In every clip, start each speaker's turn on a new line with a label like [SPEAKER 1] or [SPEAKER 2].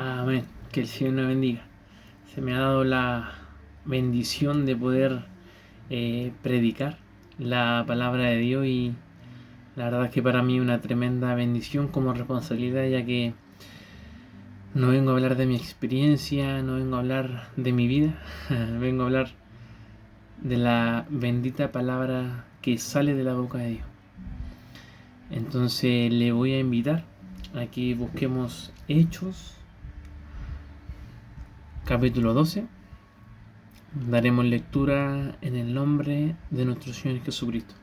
[SPEAKER 1] Amén. Que el Señor nos bendiga. Se me ha dado la bendición de poder predicar la palabra de Dios y la verdad es que para mí es una tremenda bendición como responsabilidad, ya que no vengo a hablar de mi experiencia, no vengo a hablar de mi vida, vengo a hablar de la bendita palabra que sale de la boca de Dios. Entonces le voy a invitar a que busquemos Hechos capítulo 12. Daremos lectura en el nombre de nuestro Señor Jesucristo.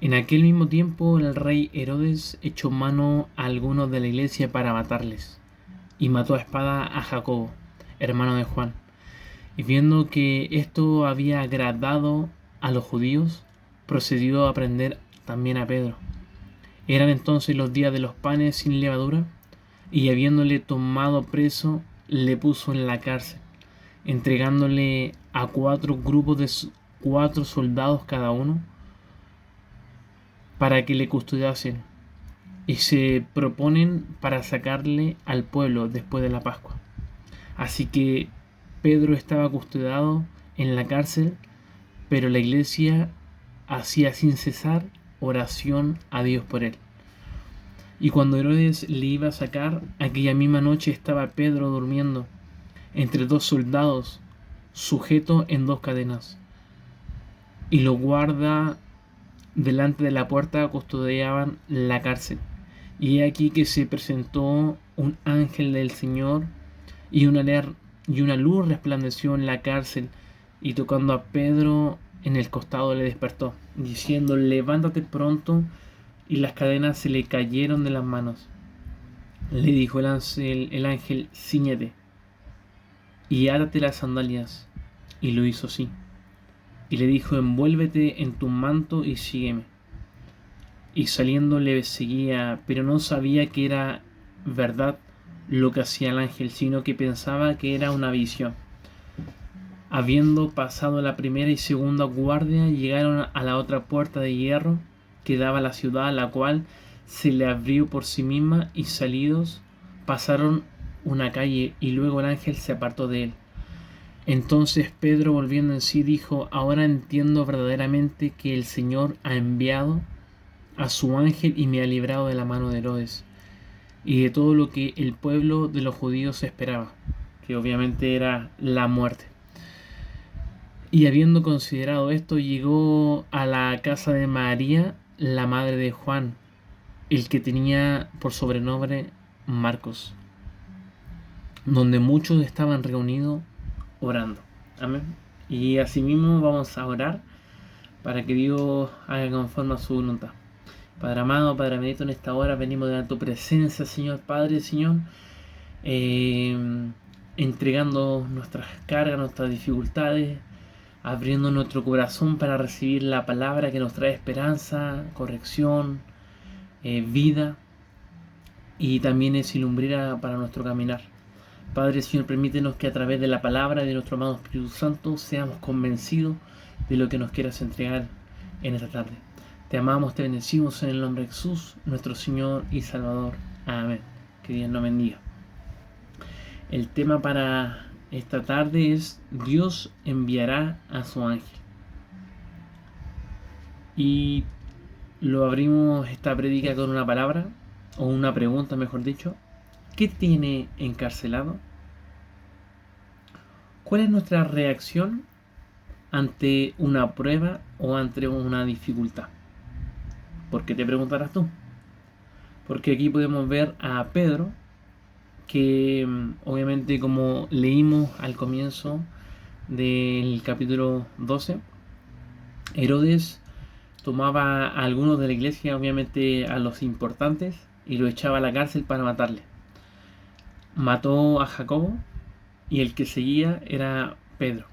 [SPEAKER 1] En aquel mismo tiempo el rey Herodes echó mano a algunos de la iglesia para matarles, y mató a espada a Jacobo, hermano de Juan. Y viendo que esto había agradado a los judíos, procedió a prender también a Pedro. Eran entonces los días de los panes sin levadura, y habiéndole tomado preso, le puso en la cárcel, entregándole a 4 grupos de 4 soldados cada uno, para que le custodiasen, y se proponen para sacarle al pueblo después de la Pascua. Así que Pedro estaba custodiado en la cárcel, pero la iglesia hacía sin cesar oración a Dios por él. Y cuando Herodes le iba a sacar, aquella misma noche estaba Pedro durmiendo entre 2 soldados, sujeto en 2 cadenas. Y los guardas delante de la puerta custodiaban la cárcel. Y he aquí que se presentó un ángel del Señor, y una luz resplandeció en la cárcel, y tocando a Pedro en el costado le despertó, diciendo: levántate pronto. Y las cadenas se le cayeron de las manos. Le dijo el ángel: cíñete y átate las sandalias. Y lo hizo así. Y le dijo: envuélvete en tu manto y sígueme. Y saliendo le seguía, pero no sabía que era verdad lo que hacía el ángel, sino que pensaba que era una visión. Habiendo pasado la primera y segunda guardia, llegaron a la otra puerta de hierro que daba a la ciudad, la cual se le abrió por sí misma, y salidos pasaron una calle, y luego el ángel se apartó de él. Entonces Pedro, volviendo en sí, dijo: ahora entiendo verdaderamente que el Señor ha enviado a su ángel y me ha librado de la mano de Herodes y de todo lo que el pueblo de los judíos esperaba, que obviamente era la muerte. Y habiendo considerado esto, llegó a la casa de María, la madre de Juan, el que tenía por sobrenombre Marcos, donde muchos estaban reunidos orando. Amén. Y asimismo vamos a orar para que Dios haga conforme a su voluntad. Padre amado, Padre bendito, en esta hora venimos de tu presencia, Señor Padre, Señor, entregando nuestras cargas, nuestras dificultades, abriendo nuestro corazón para recibir la palabra que nos trae esperanza, corrección, vida, y también es ilumbrera para nuestro caminar. Padre, Señor, permítenos que a través de la palabra de nuestro amado Espíritu Santo seamos convencidos de lo que nos quieras entregar en esta tarde. Te amamos, te bendecimos en el nombre de Jesús, nuestro Señor y Salvador. Amén. Que Dios nos bendiga. El tema para esta tarde es: Dios enviará a su ángel. Y lo abrimos esta prédica con una palabra, o una pregunta mejor dicho. ¿Qué tiene encarcelado? ¿Cuál es nuestra reacción ante una prueba o ante una dificultad? ¿Por qué te preguntarás tú? Porque aquí podemos ver a Pedro, que obviamente, como leímos al comienzo del capítulo 12, Herodes tomaba a algunos de la iglesia, obviamente a los importantes, y lo echaba a la cárcel para matarle. Mató a Jacobo, y el que seguía era Pedro.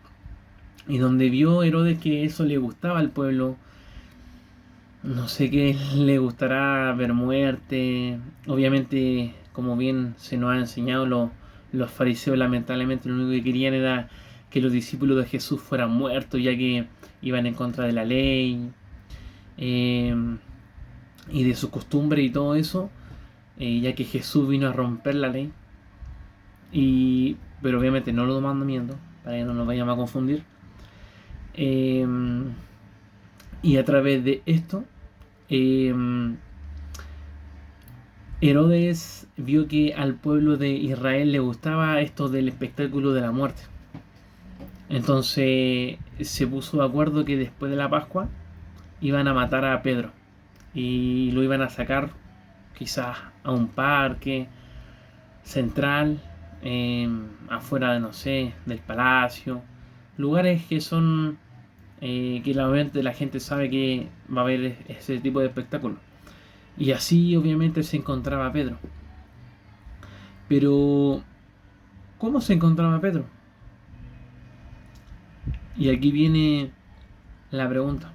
[SPEAKER 1] Y donde vio Herodes que eso le gustaba al pueblo, no sé qué le gustará ver muerte. Obviamente, como bien se nos ha enseñado, los fariseos lamentablemente lo único que querían era que los discípulos de Jesús fueran muertos, ya que iban en contra de la ley y de sus costumbres y todo eso, ya que Jesús vino a romper la ley. Pero obviamente no los mandamientos, para que no nos vayamos a confundir. Y a través de esto, eh, Herodes vio que al pueblo de Israel le gustaba esto del espectáculo de la muerte. Entonces se puso de acuerdo que después de la Pascua iban a matar a Pedro y lo iban a sacar quizás a un parque central, afuera de, no sé, del palacio, lugares que son que obviamente la gente sabe que va a haber ese tipo de espectáculo. Y así obviamente se encontraba Pedro. Pero, ¿cómo se encontraba Pedro? Y aquí viene la pregunta.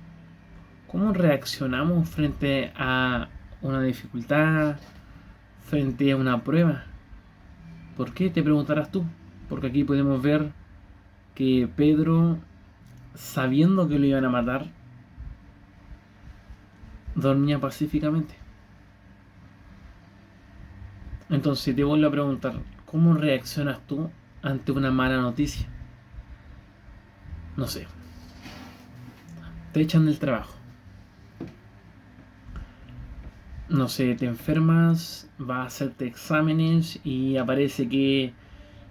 [SPEAKER 1] ¿Cómo reaccionamos frente a una dificultad, frente a una prueba? ¿Por qué? Te preguntarás tú. Porque aquí podemos ver que Pedro, sabiendo que lo iban a matar, dormía pacíficamente. Entonces te vuelvo a preguntar, ¿cómo reaccionas tú ante una mala noticia? No sé, te echan del trabajo. No sé, te enfermas, vas a hacerte exámenes y aparece que,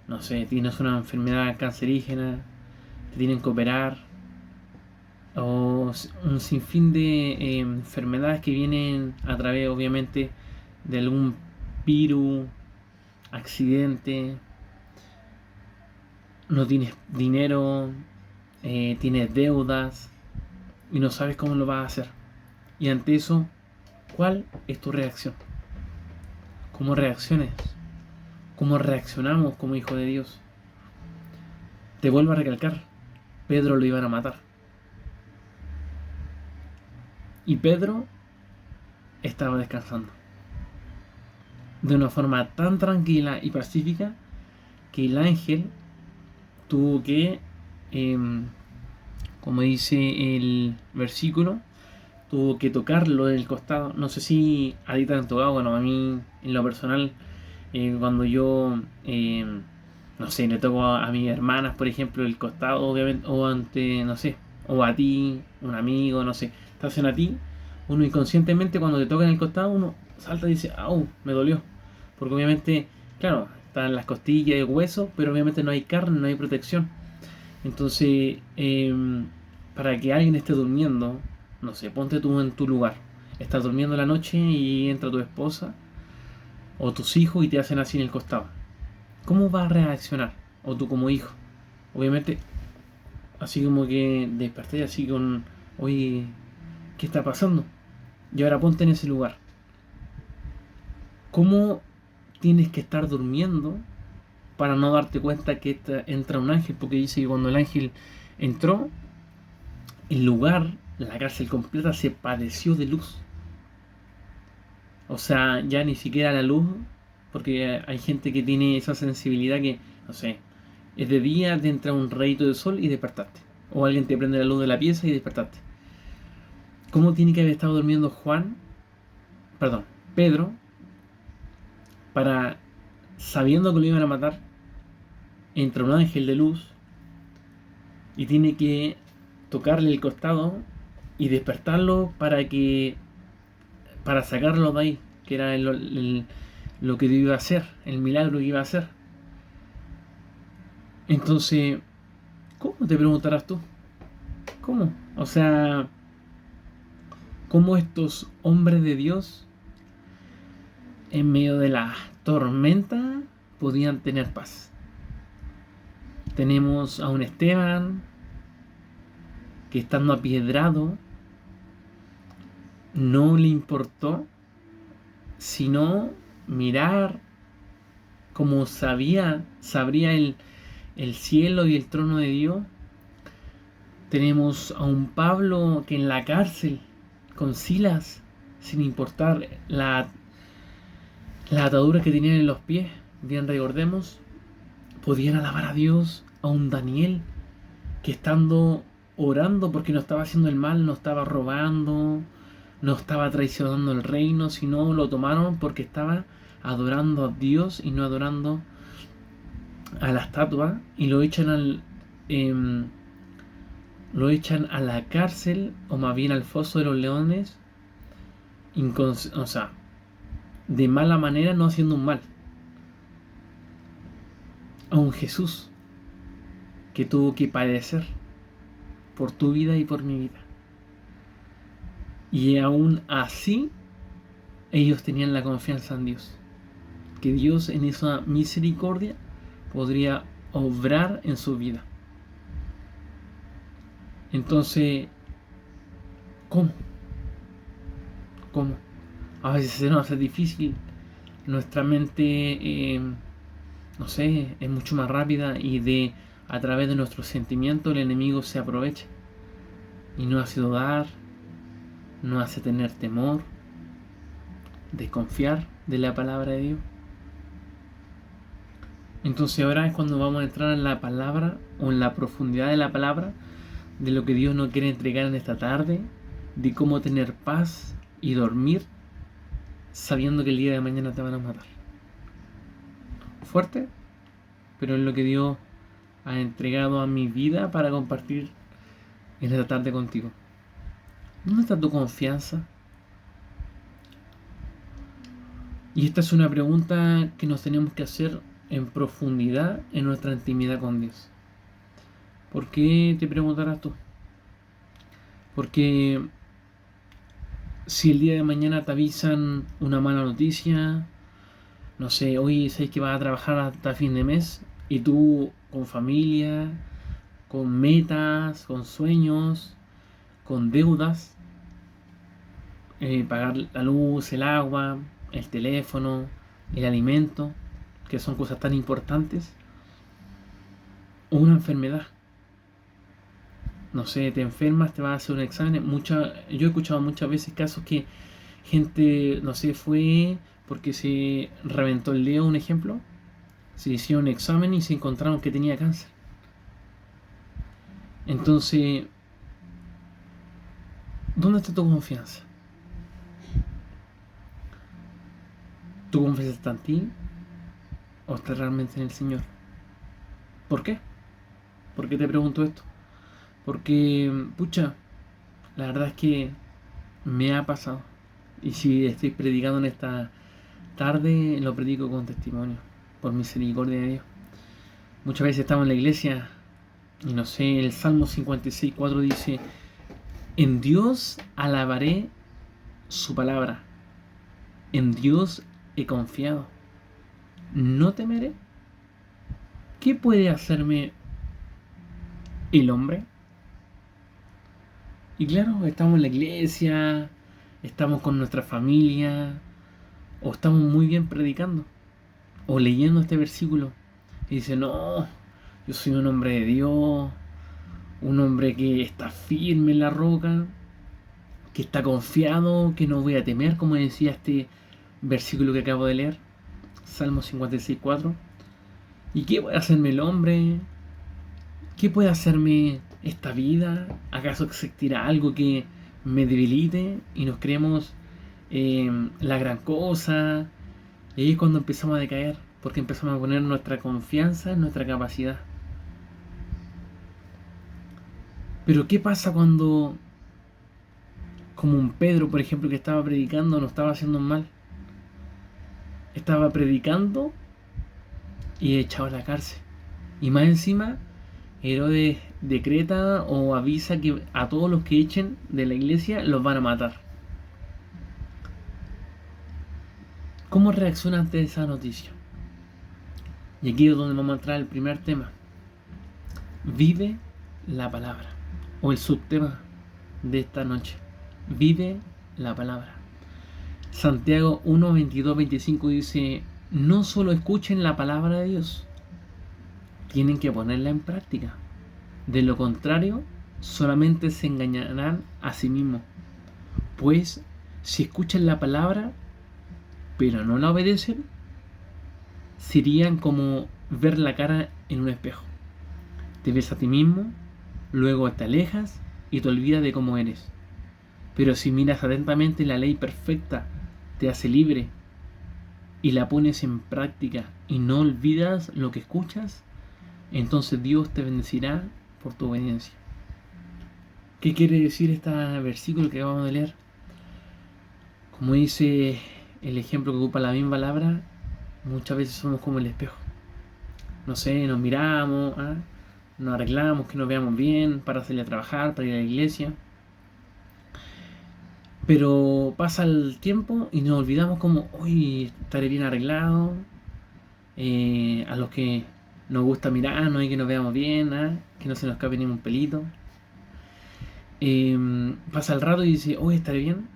[SPEAKER 1] no sé, tienes una enfermedad cancerígena, te tienen que operar, o un sinfín de enfermedades que vienen a través, obviamente, de algún virus, accidente, no tienes dinero, tienes deudas y no sabes cómo lo vas a hacer. Y ante eso, ¿cuál es tu reacción? ¿Cómo reacciones? ¿Cómo reaccionamos como hijo de Dios? Te vuelvo a recalcar, Pedro lo iban a matar. Y Pedro estaba descansando. De una forma tan tranquila y pacífica que el ángel tuvo que, como dice el versículo, tuvo que tocarlo en el costado. No sé si a ti te han tocado, bueno, a mí en lo personal, cuando yo, no sé, le toco a mis hermanas, por ejemplo, el costado, obviamente, o ante, no sé, o a ti, un amigo, no sé, te hacen a ti, uno inconscientemente cuando te toca en el costado, uno salta y dice, ¡au! Me dolió. Porque obviamente, claro, están las costillas y el hueso, pero obviamente no hay carne, no hay protección. Entonces, para que alguien esté durmiendo, no sé, ponte tú en tu lugar. Estás durmiendo la noche y entra tu esposa o tus hijos y te hacen así en el costado. ¿Cómo vas a reaccionar? O tú como hijo. Obviamente, así como que desperté así con, oye, ¿qué está pasando? Y ahora ponte en ese lugar. ¿Cómo tienes que estar durmiendo para no darte cuenta que entra un ángel? Porque dice que cuando el ángel entró, el lugar, la cárcel completa se padeció de luz. O sea, ya ni siquiera la luz, porque hay gente que tiene esa sensibilidad que, no sé, es de día, te entra un rayito de sol y despertaste. O alguien te prende la luz de la pieza y despertaste. ¿Cómo tiene que haber estado durmiendo Pedro, para, sabiendo que lo iban a matar, entra un ángel de luz y tiene que tocarle el costado y despertarlo para sacarlo de ahí, que era lo que iba a hacer, el milagro que iba a hacer? Entonces, ¿cómo te preguntarás tú? ¿Cómo? O sea, ¿cómo estos hombres de Dios en medio de la tormenta podían tener paz? Tenemos a un Esteban que, estando apiedrado, no le importó sino mirar como sabría el cielo y el trono de Dios. Tenemos a un Pablo que en la cárcel, con Silas, sin importar la atadura que tenían en los pies, bien recordemos, podían alabar a Dios. A un Daniel que, estando orando porque no estaba haciendo el mal, no estaba robando, no estaba traicionando el reino, sino lo tomaron porque estaba adorando a Dios y no adorando a la estatua y lo echan a la cárcel, o más bien al foso de los leones, o sea, de mala manera, no haciendo un mal. A un Jesús que tuvo que padecer por tu vida y por mi vida. Y aún así, ellos tenían la confianza en Dios. Que Dios en esa misericordia podría obrar en su vida. Entonces, ¿cómo? ¿Cómo? A veces se nos hace difícil. Nuestra mente, no sé, es mucho más rápida y a través de nuestros sentimientos el enemigo se aprovecha. Y nos hace dudar, nos hace tener temor, desconfiar de la palabra de Dios. Entonces ahora es cuando vamos a entrar en la palabra o en la profundidad de la palabra, de lo que Dios nos quiere entregar en esta tarde, de cómo tener paz y dormir sabiendo que el día de mañana te van a matar. Fuerte, pero es lo que Dios ha entregado a mi vida para compartir en esta tarde contigo. ¿Dónde está tu confianza? Y esta es una pregunta que nos tenemos que hacer en profundidad en nuestra intimidad con Dios. ¿Por qué, te preguntarás tú? Porque si el día de mañana te avisan una mala noticia, no sé, hoy sabes que vas a trabajar hasta fin de mes y tú con familia, con metas, con sueños, con deudas, pagar la luz, el agua, el teléfono, el alimento, que son cosas tan importantes, o una enfermedad. No sé, te enfermas, te vas a hacer un examen. Yo he escuchado muchas veces casos que gente, no sé, fue porque se reventó el dedo, un ejemplo. Se hicieron un examen y se encontraron que tenía cáncer. Entonces, ¿dónde está tu confianza? ¿Tu confianza está en ti o está realmente en el Señor? ¿Por qué? ¿Por qué te pregunto esto? Porque, pucha, la verdad es que me ha pasado. Y si estoy predicando en esta tarde, lo predico con testimonio, por misericordia de Dios. Muchas veces estamos en la iglesia y no sé, el Salmo 56:4 dice: en Dios alabaré su palabra, en Dios he confiado, no temeré. ¿Qué puede hacerme el hombre? Y claro, estamos en la iglesia, estamos con nuestra familia, o estamos muy bien predicando, o leyendo este versículo, y dice: no, yo soy un hombre de Dios, un hombre que está firme en la roca, que está confiado, que no voy a temer, como decía este versículo que acabo de leer, Salmo 56:4. ¿Y qué puede hacerme el hombre? ¿Qué puede hacerme esta vida? ¿Acaso existirá algo que me debilite y nos creemos la gran cosa? Y ahí es cuando empezamos a decaer, porque empezamos a poner nuestra confianza en nuestra capacidad. Pero ¿qué pasa cuando, como un Pedro, por ejemplo, que estaba predicando, no estaba haciendo mal? Estaba predicando y echado a la cárcel. Y más encima, Herodes decreta o avisa que a todos los que echen de la iglesia los van a matar. ¿Cómo reacciona ante esa noticia? Y aquí es donde vamos a entrar al primer tema. Vive la palabra. O el subtema de esta noche. Vive la palabra. Santiago 1, 22, 25 dice: no solo escuchen la palabra de Dios, tienen que ponerla en práctica. De lo contrario, solamente se engañarán a sí mismos. Pues, si escuchan la palabra, pero no la obedecen, serían como ver la cara en un espejo. Te ves a ti mismo, luego te alejas y te olvidas de cómo eres. Pero si miras atentamente, la ley perfecta te hace libre y la pones en práctica y no olvidas lo que escuchas, entonces Dios te bendecirá por tu obediencia. ¿Qué quiere decir este versículo que acabamos de leer? Como dice el ejemplo que ocupa la misma palabra, muchas veces somos como el espejo. No sé, nos miramos, nos arreglamos, que nos veamos bien para salir a trabajar, para ir a la iglesia. Pero pasa el tiempo y nos olvidamos como, hoy estaré bien arreglado. A los que nos gusta mirarnos y que nos veamos bien, que no se nos escape ni un pelito. Pasa el rato y dice, hoy estaré bien.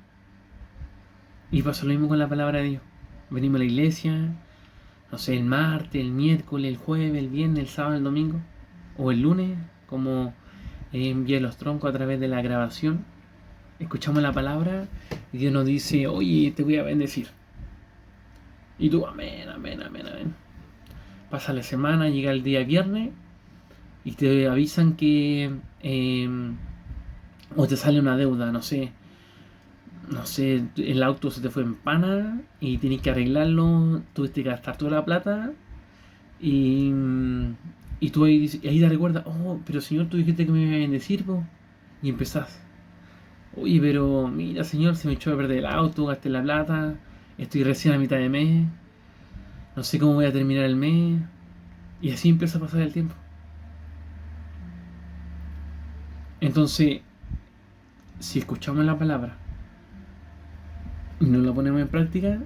[SPEAKER 1] Y pasa lo mismo con la palabra de Dios. Venimos a la iglesia, no sé, el martes, el miércoles, el jueves, el viernes, el sábado, el domingo. O el lunes, como envié los troncos a través de la grabación. Escuchamos la palabra y Dios nos dice, oye, te voy a bendecir. Y tú, amén, amén, amén, amén. Pasa la semana, llega el día viernes y te avisan que o te sale una deuda, no sé, el auto se te fue en pana y tienes que arreglarlo, tuviste que gastar toda la plata y tú ahí te recuerdas, oh, pero Señor, tú dijiste que me iba a bendecir, po. Y empezás, oye, pero mira, Señor, se me echó a perder el auto, gasté la plata, estoy recién a mitad de mes, no sé cómo voy a terminar el mes. Y así empieza a pasar el tiempo. Entonces, si escuchamos la palabra y no la ponemos en práctica,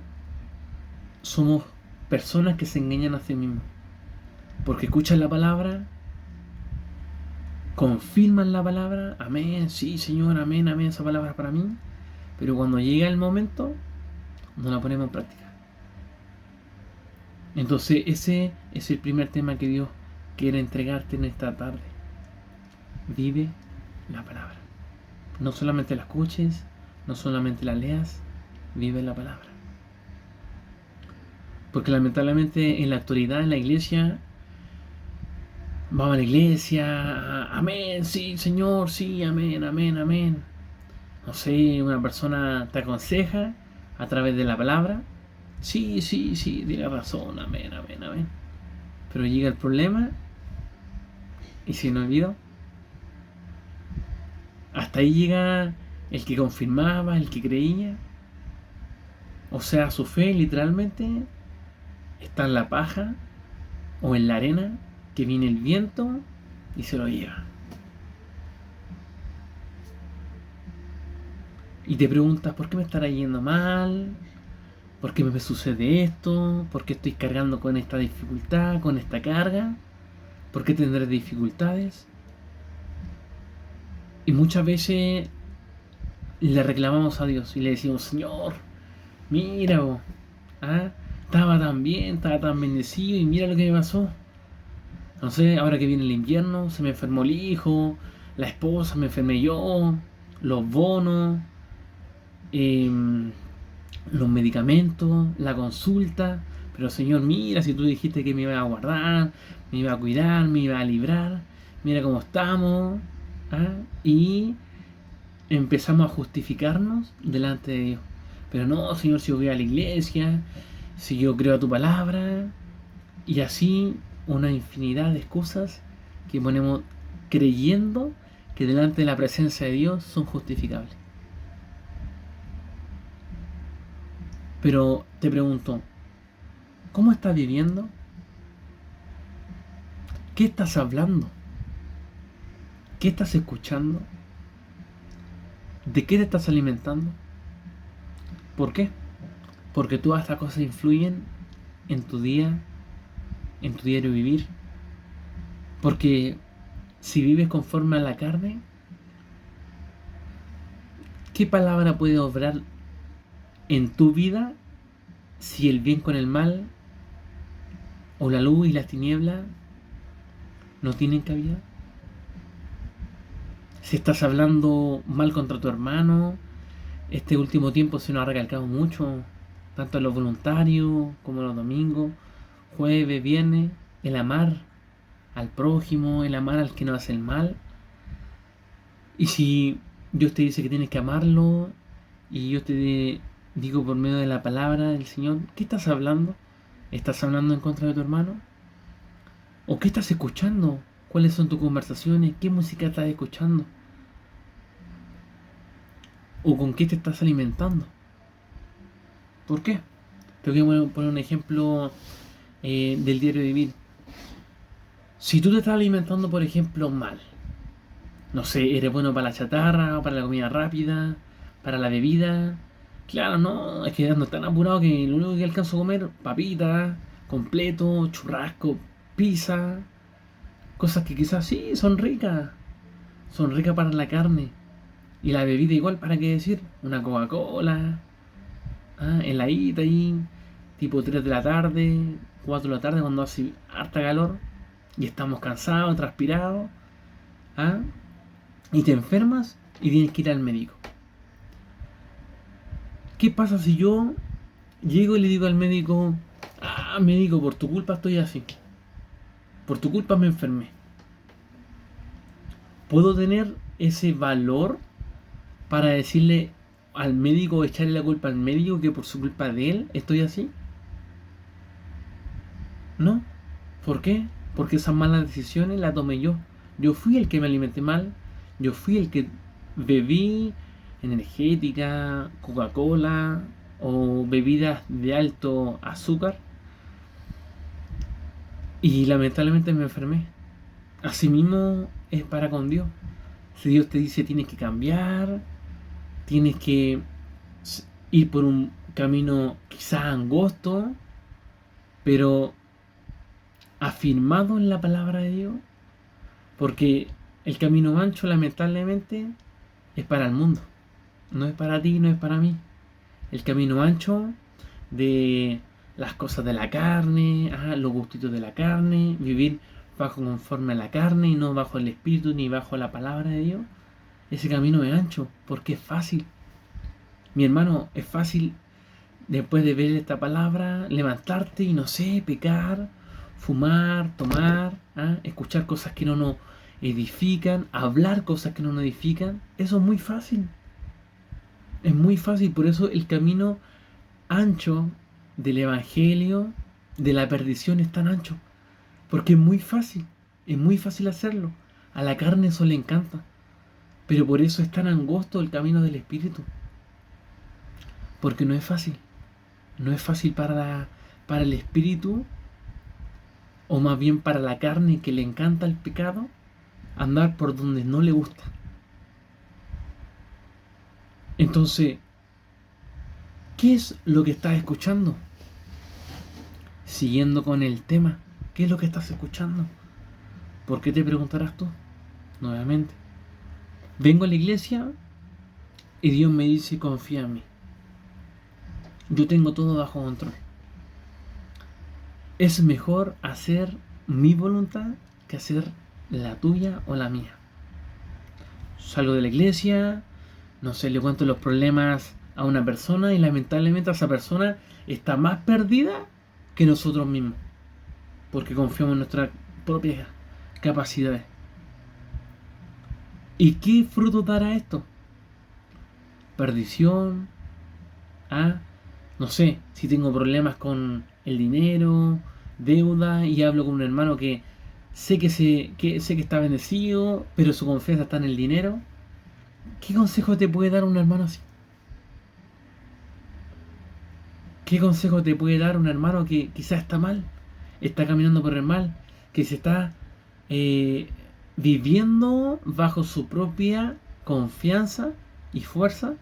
[SPEAKER 1] somos personas que se engañan a sí mismos. Porque escuchan la palabra, confirman la palabra, amén, sí, Señor, amén, amén, esa palabra es para mí. Pero cuando llega el momento, no la ponemos en práctica. Entonces, ese es el primer tema que Dios quiere entregarte en esta tarde. Vive la palabra. No solamente la escuches, no solamente la leas, vive la palabra. Porque lamentablemente en la actualidad, en la iglesia, vamos a la iglesia, amén, sí, Señor, sí, amén, amén, amén. No sé, una persona te aconseja a través de la palabra, sí, sí, sí, tiene razón, amén, amén, amén. Pero llega el problema y se nos olvidó. Hasta ahí llega el que confirmaba, el que creía. O sea, su fe literalmente está en la paja o en la arena, que viene el viento y se lo lleva. Y te preguntas, ¿por qué me estará yendo mal? ¿Por qué me sucede esto? ¿Por qué estoy cargando con esta dificultad, con esta carga? ¿Por qué tendré dificultades? Y muchas veces le reclamamos a Dios y le decimos, Señor, mira, estaba tan bien, estaba tan bendecido y mira lo que me pasó. No sé, ahora que viene el invierno, se me enfermó el hijo, la esposa, me enfermé yo, los bonos, los medicamentos, la consulta. Pero Señor, mira, si tú dijiste que me iba a guardar, me iba a cuidar, me iba a librar, mira cómo estamos. Y empezamos a justificarnos delante de Dios. Pero no, Señor, si yo voy a la iglesia, si yo creo a tu palabra, y así una infinidad de excusas que ponemos creyendo que delante de la presencia de Dios son justificables. Pero te pregunto, ¿cómo estás viviendo? ¿Qué estás hablando? ¿Qué estás escuchando? ¿De qué te estás alimentando? ¿Por qué? Porque todas estas cosas influyen en tu día, en tu diario vivir. Porque si vives conforme a la carne, ¿qué palabra puede obrar en tu vida si el bien con el mal o la luz y las tinieblas no tienen cabida? Si estás hablando mal contra tu hermano, este último tiempo se nos ha recalcado mucho, tanto en los voluntarios como en los domingos, jueves, viernes, el amar al prójimo, el amar al que no hace el mal. Y si Dios te dice que tienes que amarlo y Dios te digo por medio de la palabra del Señor, ¿qué estás hablando? ¿Estás hablando en contra de tu hermano? ¿O qué estás escuchando? ¿Cuáles son tus conversaciones? ¿Qué música estás escuchando? ¿O con qué te estás alimentando? ¿Por qué? Te voy a poner un ejemplo del diario vivir. Si tú te estás alimentando, por ejemplo, mal, no sé, eres bueno para la chatarra, para la comida rápida, para la bebida. Claro, no, es que ando tan apurado que lo único que alcanzo a comer, papitas, completo, churrasco, pizza, cosas que quizás sí son ricas para la carne. Y la bebida igual, ¿para qué decir? Una Coca-Cola, heladita ahí, tipo 3 de la tarde, 4 de la tarde cuando hace harta calor y estamos cansados, transpirados, ¿ah? Y te enfermas y tienes que ir al médico. ¿Qué pasa si yo llego y le digo al médico, médico, por tu culpa estoy así, por tu culpa me enfermé? ¿Puedo tener ese valor para decirle al médico, echarle la culpa al médico que por su culpa de él estoy así? No. ¿Por qué? Porque esas malas decisiones las tomé yo. Yo fui el que me alimenté mal. Yo fui el que bebí energética, Coca-Cola o bebidas de alto azúcar. Y lamentablemente me enfermé. Asimismo es para con Dios. Si Dios te dice tienes que cambiar, tienes que ir por un camino quizás angosto, pero afirmado en la palabra de Dios, porque el camino ancho lamentablemente es para el mundo, no es para ti, no es para mí. El camino ancho de las cosas de la carne, los gustitos de la carne, vivir bajo conforme a la carne y no bajo el espíritu ni bajo la palabra de Dios. Ese camino es ancho porque es fácil. Mi hermano, es fácil después de ver esta palabra levantarte y no sé, pecar, fumar, tomar, escuchar cosas que no nos edifican, hablar cosas que no nos edifican. Eso es muy fácil. Es muy fácil, por eso el camino ancho del evangelio, de la perdición es tan ancho. Porque es muy fácil hacerlo. A la carne eso le encanta. Pero por eso es tan angosto el camino del espíritu. Porque no es fácil. No es fácil para el espíritu, o más bien para la carne que le encanta el pecado, andar por donde no le gusta. Entonces, ¿qué es lo que estás escuchando? Siguiendo con el tema, ¿qué es lo que estás escuchando? ¿Por qué te preguntarás tú? Nuevamente, vengo a la iglesia y Dios me dice confía en mí. Yo tengo todo bajo control. Es mejor hacer mi voluntad que hacer la tuya o la mía. Salgo de la iglesia, no sé, le cuento los problemas a una persona y lamentablemente esa persona está más perdida que nosotros mismos. Porque confiamos en nuestras propias capacidades. ¿Y qué fruto dará esto? Perdición. No sé, si tengo problemas con el dinero, deuda, y hablo con un hermano que sé que está bendecido, pero su confianza está en el dinero. ¿Qué consejo te puede dar un hermano así? ¿Qué consejo te puede dar un hermano que quizás está mal, está caminando por el mal, que se está viviendo bajo su propia confianza y fuerza?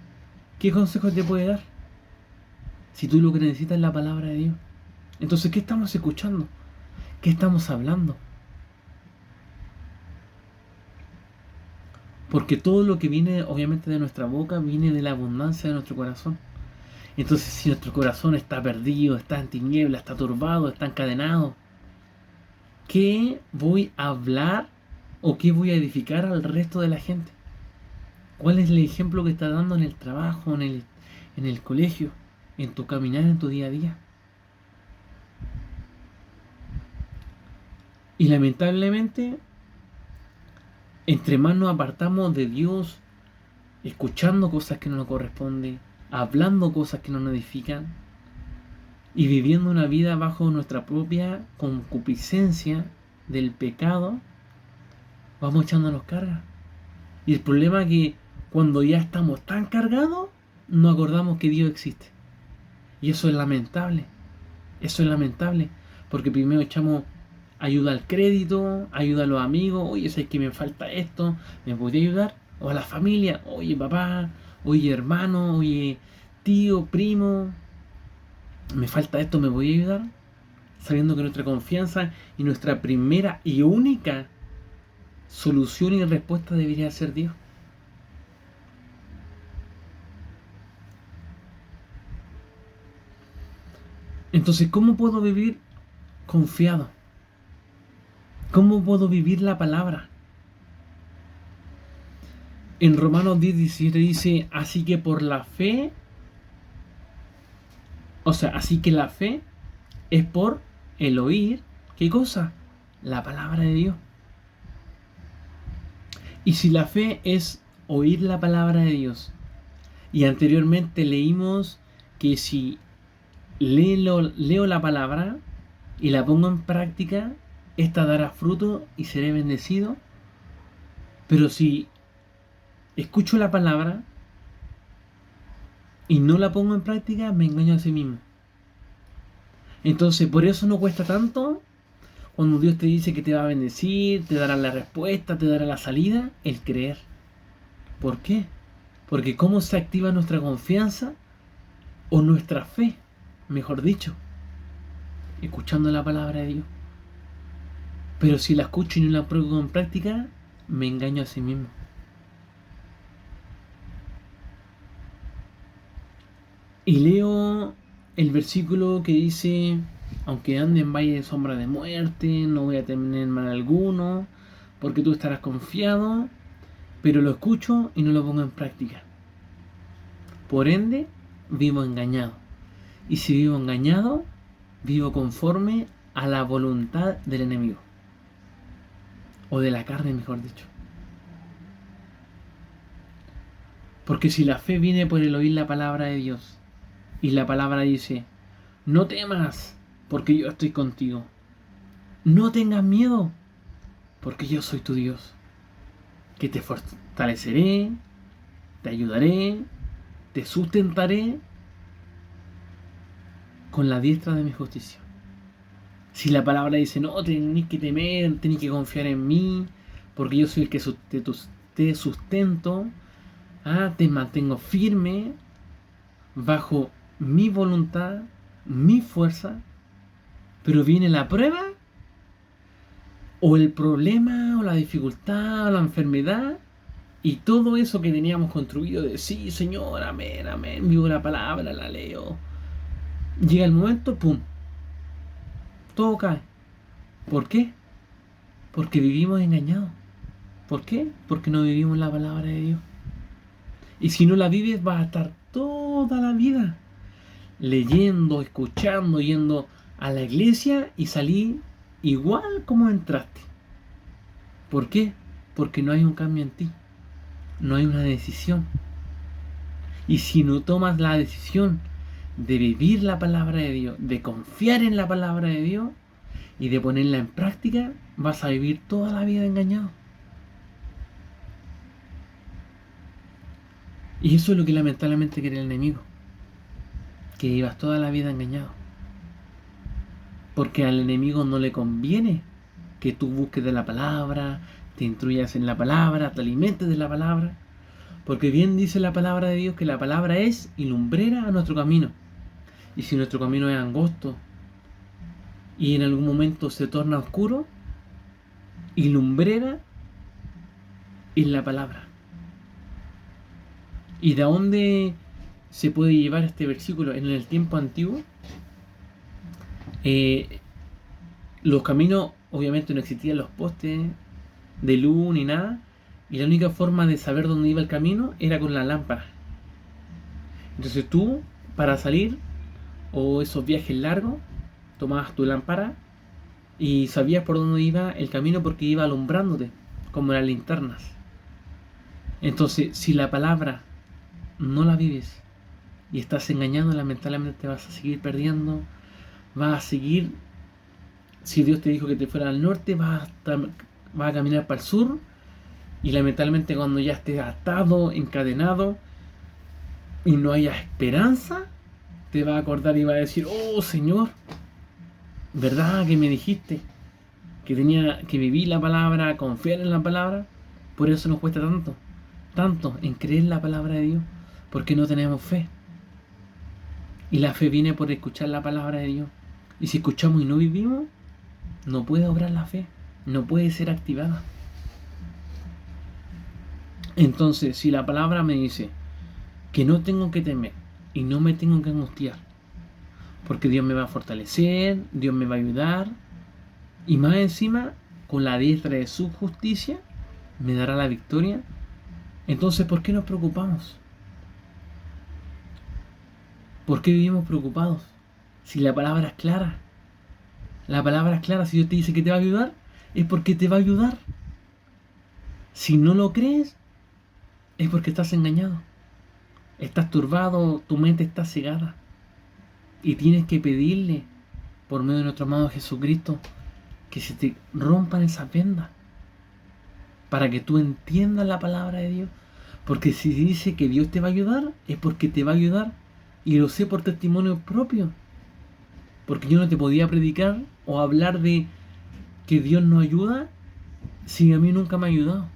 [SPEAKER 1] ¿Qué consejo te puede dar? Si tú lo que necesitas es la palabra de Dios. Entonces, ¿qué estamos escuchando? ¿Qué estamos hablando? Porque todo lo que viene obviamente de nuestra boca viene de la abundancia de nuestro corazón. Entonces, si nuestro corazón está perdido, está en tiniebla, está turbado, está encadenado, ¿qué voy a hablar o qué voy a edificar al resto de la gente? ¿Cuál es el ejemplo que está dando en el trabajo, en el colegio, en tu caminar, en tu día a día? Y lamentablemente, entre más nos apartamos de Dios, escuchando cosas que no nos corresponden, hablando cosas que no nos edifican y viviendo una vida bajo nuestra propia concupiscencia del pecado, vamos echándonos cargas. Y el problema es que cuando ya estamos tan cargados, no acordamos que Dios existe. Y eso es lamentable. Eso es lamentable. Porque primero echamos ayuda al crédito, ayuda a los amigos. Oye, sé que me falta esto, ¿me podría ayudar? O a la familia. Oye, papá. Oye, hermano. Oye, tío, primo. Me falta esto, ¿me podría ayudar? Sabiendo que nuestra confianza y nuestra primera y única solución y respuesta debería ser Dios. Entonces, ¿cómo puedo vivir confiado? ¿Cómo puedo vivir la palabra? En Romanos 10:17 dice, así que por la fe, así que la fe es por el oír, ¿qué cosa? La palabra de Dios. Y si la fe es oír la palabra de Dios, y anteriormente leímos que si leo la palabra y la pongo en práctica, esta dará fruto y seré bendecido. Pero si escucho la palabra y no la pongo en práctica, me engaño a sí mismo. Entonces, por eso no cuesta tanto cuando Dios te dice que te va a bendecir, te dará la respuesta, te dará la salida, el creer. ¿Por qué? Porque ¿cómo se activa nuestra confianza o nuestra fe? Mejor dicho, escuchando la palabra de Dios. Pero si la escucho y no la pongo en práctica, me engaño a sí mismo. Y leo el versículo que dice, aunque ande en valle de sombra de muerte, no voy a tener mal alguno, porque tú estarás confiado, pero lo escucho y no lo pongo en práctica. Por ende, vivo engañado. Y si vivo engañado, vivo conforme a la voluntad del enemigo. O de la carne, mejor dicho. Porque si la fe viene por el oír la palabra de Dios, y la palabra dice, no temas, porque yo estoy contigo. No tengas miedo, porque yo soy tu Dios. Que te fortaleceré, te ayudaré, te sustentaré con la diestra de mi justicia. Si la palabra dice, no, tenéis que temer, tenéis que confiar en mí, porque yo soy el que te sustento, te mantengo firme bajo mi voluntad, mi fuerza, pero viene la prueba, o el problema, o la dificultad, o la enfermedad, y todo eso que teníamos construido de sí, Señor, amén, amén, vivo la palabra, la leo. Llega el momento, pum, todo cae. ¿Por qué? Porque vivimos engañados. ¿Por qué? Porque no vivimos la palabra de Dios. Y si no la vives, vas a estar toda la vida leyendo, escuchando, yendo a la iglesia y salir igual como entraste. ¿Por qué? Porque no hay un cambio en ti. No hay una decisión. Y si no tomas la decisión de vivir la palabra de Dios, de confiar en la palabra de Dios y de ponerla en práctica, vas a vivir toda la vida engañado. Y eso es lo que lamentablemente quiere el enemigo. Que vivas toda la vida engañado. Porque al enemigo no le conviene que tú busques de la palabra, te instruyas en la palabra, te alimentes de la palabra. Porque bien dice la palabra de Dios que la palabra es y lumbrera a nuestro camino. Y si nuestro camino es angosto y en algún momento se torna oscuro, y lumbrera es la palabra. ¿Y de dónde se puede llevar este versículo? En el tiempo antiguo, los caminos, obviamente no existían los postes de luz ni nada, y la única forma de saber dónde iba el camino era con la lámpara. Entonces tú, para salir, o esos viajes largos, tomabas tu lámpara y sabías por dónde iba el camino porque iba alumbrándote, como las linternas. Entonces, si la palabra no la vives, y estás engañando, lamentablemente te vas a seguir perdiendo, vas a seguir, si Dios te dijo que te fuera al norte, vas a caminar para el sur, y lamentablemente cuando ya estés atado, encadenado, y no haya esperanza, te va a acordar y va a decir, oh Señor, ¿verdad que me dijiste que tenía que vivir la palabra, confiar en la palabra? Por eso nos cuesta tanto en creer la palabra de Dios, porque no tenemos fe. Y la fe viene por escuchar la palabra de Dios. Y si escuchamos y no vivimos, no puede obrar la fe, no puede ser activada. Entonces, si la palabra me dice que no tengo que temer y no me tengo que angustiar, porque Dios me va a fortalecer, Dios me va a ayudar, y más encima, con la diestra de su justicia, me dará la victoria. Entonces, ¿por qué nos preocupamos? ¿Por qué vivimos preocupados? Si la palabra es clara. La palabra es clara. Si Dios te dice que te va a ayudar, es porque te va a ayudar. Si no lo crees, es porque estás engañado. Estás turbado, tu mente está cegada. Y tienes que pedirle, por medio de nuestro amado Jesucristo, que se te rompan esas vendas, para que tú entiendas la palabra de Dios. Porque si dice que Dios te va a ayudar, es porque te va a ayudar. Y lo sé por testimonio propio. Porque yo no te podía predicar o hablar de que Dios nos ayuda si a mí nunca me ha ayudado.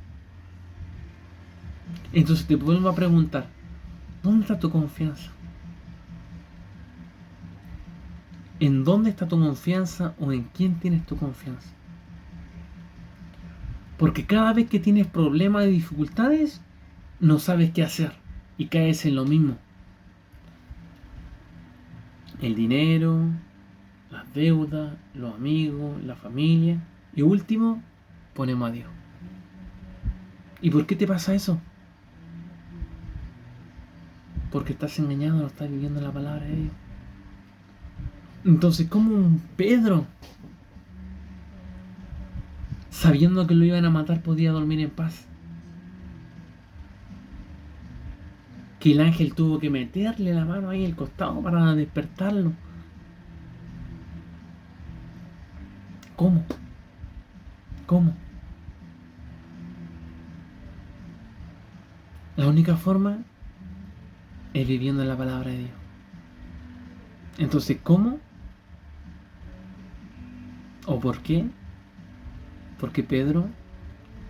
[SPEAKER 1] Entonces te vuelvo a preguntar, ¿dónde está tu confianza? ¿En dónde está tu confianza o en quién tienes tu confianza? Porque cada vez que tienes problemas y dificultades, no sabes qué hacer y caes en lo mismo. El dinero, las deudas, los amigos, la familia. Y último, ponemos a Dios. ¿Y por qué te pasa eso? Porque estás engañado, no estás viviendo la palabra de Dios. Entonces, ¿cómo un Pedro, sabiendo que lo iban a matar, podía dormir en paz? Que el ángel tuvo que meterle la mano ahí en el costado para despertarlo. ¿Cómo? La única forma es viviendo la palabra de Dios. Entonces, ¿cómo? ¿O por qué? Porque Pedro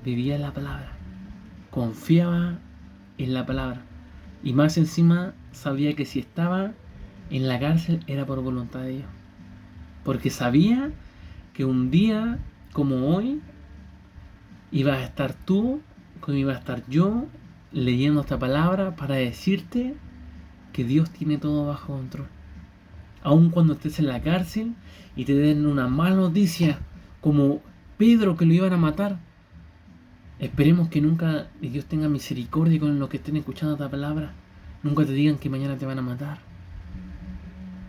[SPEAKER 1] vivía la palabra, confiaba en la palabra, y más encima sabía que si estaba en la cárcel era por voluntad de Dios, porque sabía que un día como hoy iba a estar tú, como iba a estar yo, leyendo esta palabra para decirte que Dios tiene todo bajo control. Aun cuando estés en la cárcel y te den una mala noticia, como Pedro, que lo iban a matar, esperemos que nunca Dios tenga misericordia con los que estén escuchando esta palabra. Nunca te digan que mañana te van a matar,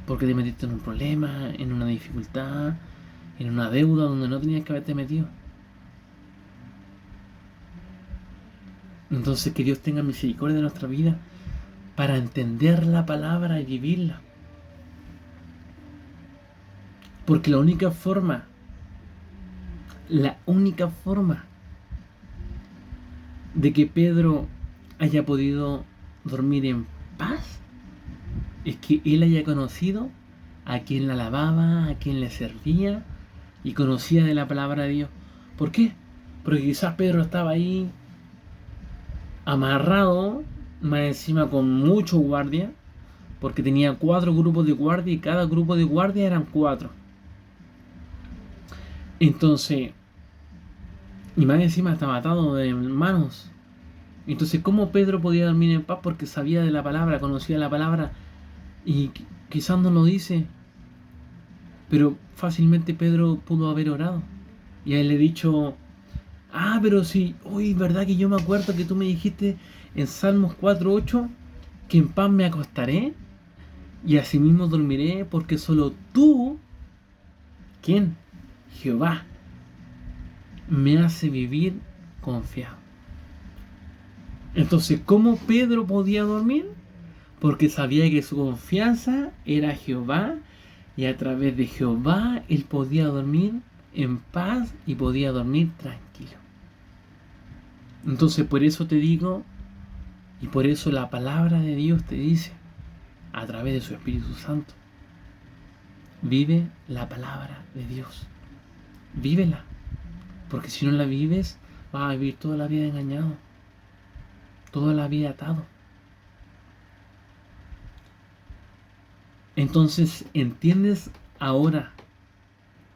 [SPEAKER 1] porque te metiste en un problema, en una dificultad, en una deuda donde no tenías que haberte metido. Entonces, que Dios tenga misericordia de nuestra vida para entender la palabra y vivirla. Porque la única forma de que Pedro haya podido dormir en paz es que él haya conocido a quien la alababa, a quien le servía y conocía de la palabra de Dios. ¿Por qué? Porque quizás Pedro estaba ahí amarrado, más encima con mucho guardia, porque tenía 4 grupos de guardia y cada grupo de guardia eran 4. Entonces, y más encima estaba atado de manos. Entonces, ¿cómo Pedro podía dormir en paz? Porque sabía de la palabra, conocía la palabra, y quizás no lo dice, pero fácilmente Pedro pudo haber orado y a él le he dicho: pero sí, hoy verdad que yo me acuerdo que tú me dijiste en Salmos 4:8 que en paz me acostaré y asimismo dormiré, porque solo tú, ¿quién? Jehová, me hace vivir confiado. Entonces, ¿cómo Pedro podía dormir? porque sabía que su confianza era Jehová y a través de Jehová él podía dormir en paz y podía dormir tranquilo. Entonces por eso te digo, y por eso la palabra de Dios te dice, a través de su Espíritu Santo, vive la palabra de Dios. Vívela. Porque si no la vives, vas a vivir toda la vida engañado. Toda la vida atado. Entonces, ¿entiendes ahora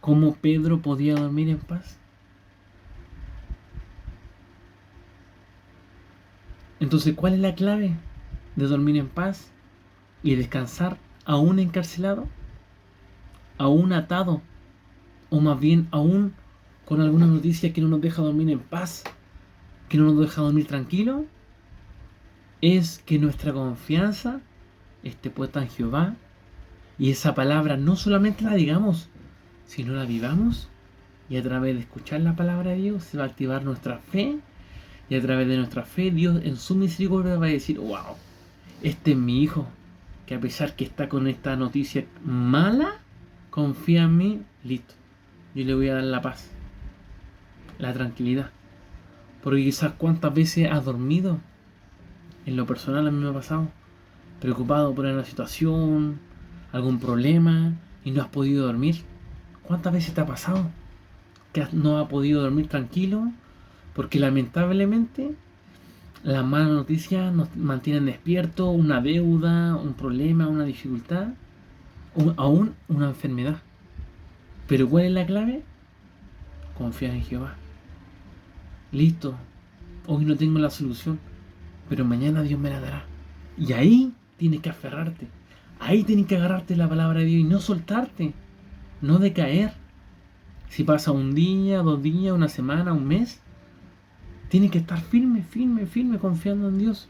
[SPEAKER 1] cómo Pedro podía dormir en paz? Entonces, ¿cuál es la clave de dormir en paz y descansar aún encarcelado? Aún atado, o más bien aún con alguna noticia que no nos deja dormir en paz, que no nos deja dormir tranquilo, es que nuestra confianza esté puesta en Jehová y esa palabra no solamente la digamos, sino la vivamos, y a través de escuchar la palabra de Dios se va a activar nuestra fe, y a través de nuestra fe Dios en su misericordia va a decir, wow, este es mi hijo, que a pesar que está con esta noticia mala, confía en mí, listo, yo le voy a dar la paz, la tranquilidad. Porque quizás cuántas veces has dormido, en lo personal a mí me ha pasado, preocupado por una situación, algún problema, y no has podido dormir. ¿Cuántas veces te ha pasado que no has podido dormir tranquilo? Porque lamentablemente las malas noticias nos mantienen despiertos, una deuda, un problema, una dificultad, aún una enfermedad. Pero ¿cuál es la clave? Confiar en Jehová. Listo, hoy no tengo la solución, pero mañana Dios me la dará. Y ahí tienes que aferrarte. Ahí tienes que agarrarte la palabra de Dios y no soltarte, no decaer. Si pasa un día, 2 días, una semana, un mes, tienes que estar firme, firme, firme, confiando en Dios.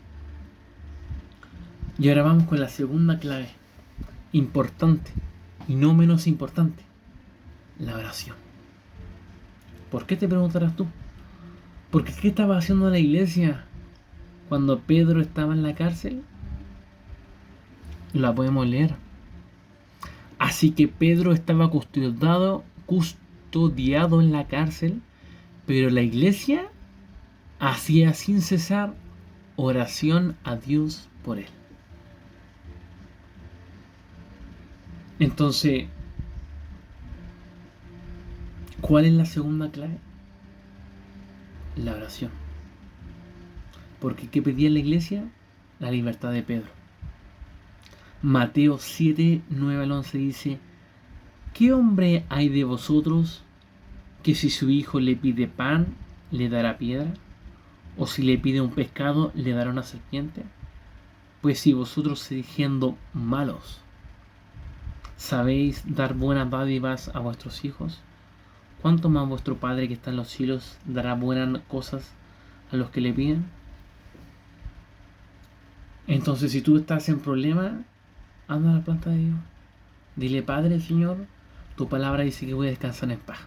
[SPEAKER 1] Y ahora vamos con la segunda clave, importante y no menos importante, la oración. ¿Por qué te preguntarás tú? Porque ¿qué estaba haciendo la iglesia cuando Pedro estaba en la cárcel? La podemos leer. Así que Pedro estaba custodiado en la cárcel, pero la iglesia hacía sin cesar oración a Dios por él. Entonces, ¿cuál es la segunda clave? La oración. Porque ¿qué pedía la iglesia? La libertad de Pedro. Mateo 7, 9 al 11 dice, ¿qué hombre hay de vosotros que si su hijo le pide pan, le dará piedra? ¿O si le pide un pescado, le dará una serpiente? Pues si vosotros, siendo malos, sabéis dar buenas dádivas a vuestros hijos, ¿cuánto más vuestro Padre que está en los cielos dará buenas cosas a los que le piden? Entonces, si tú estás en problema, anda a la planta de Dios. Dile, Padre, Señor, tu palabra dice que voy a descansar en paz.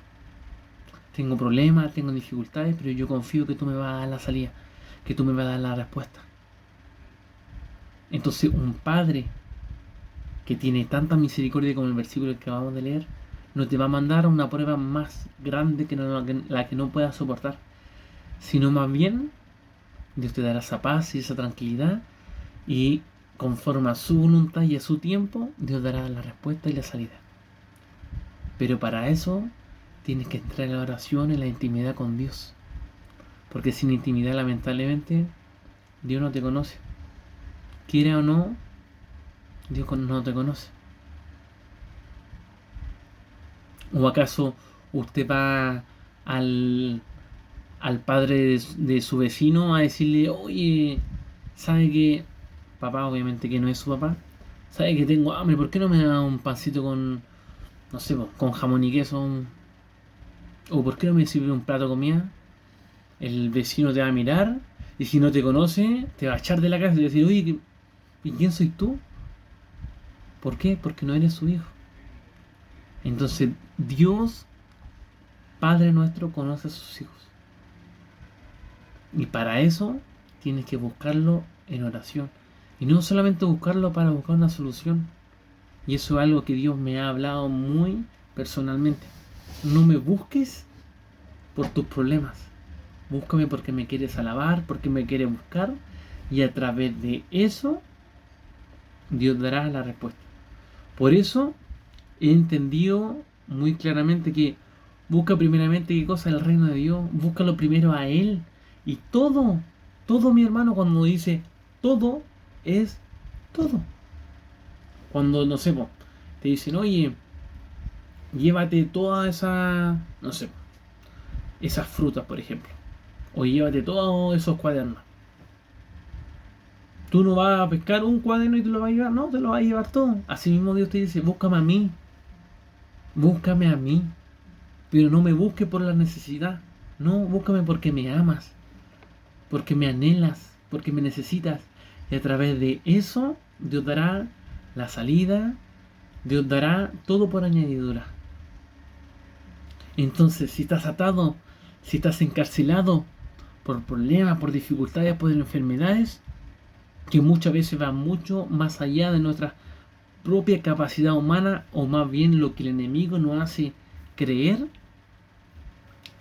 [SPEAKER 1] Tengo problemas, tengo dificultades, pero yo confío que tú me vas a dar la salida, que tú me vas a dar la respuesta. Entonces, un padre que tiene tanta misericordia como el versículo que acabamos de leer, no te va a mandar a una prueba más grande que la que no puedas soportar, sino más bien Dios te dará esa paz y esa tranquilidad, y conforme a su voluntad y a su tiempo, Dios dará la respuesta y la salida. Pero para eso tienes que entrar en la oración, en la intimidad con Dios, porque sin intimidad, lamentablemente, Dios no te conoce. Quiera o no, Dios no te conoce. ¿O acaso usted va al padre de su vecino a decirle, oye, ¿sabe que papá, obviamente que no es su papá, sabe que tengo hambre, ¿por qué no me da un pancito con, no sé, con jamón y queso? ¿O por qué no me sirve un plato de comida? El vecino te va a mirar y si no te conoce, te va a echar de la casa y decir, oye, ¿y quién soy tú? ¿Por qué? Porque no eres su hijo. Entonces, Dios, Padre nuestro, conoce a sus hijos. Y para eso tienes que buscarlo en oración. Y no solamente buscarlo para buscar una solución. Y eso es algo que Dios me ha hablado muy personalmente. No me busques por tus problemas. Búscame porque me quieres alabar, porque me quieres buscar. Y a través de eso, Dios dará la respuesta. Por eso he entendido muy claramente que busca primeramente qué cosa el reino de Dios. Búscalo primero a Él. Y todo mi hermano cuando dice todo es todo. Cuando, no sé, te dicen, oye, llévate todas esas, no sé, esas frutas, por ejemplo. O llévate todos esos cuadernos. Tú no vas a pescar un cuaderno y te lo vas a llevar, no, te lo vas a llevar todo. Así mismo Dios te dice, búscame a mí, pero no me busques por la necesidad, no, búscame porque me amas, porque me anhelas, porque me necesitas. Y a través de eso, Dios dará la salida, Dios dará todo por añadidura. Entonces, si estás atado, si estás encarcelado por problemas, por dificultades, por enfermedades, que muchas veces van mucho más allá de nuestra propia capacidad humana, o más bien lo que el enemigo nos hace creer,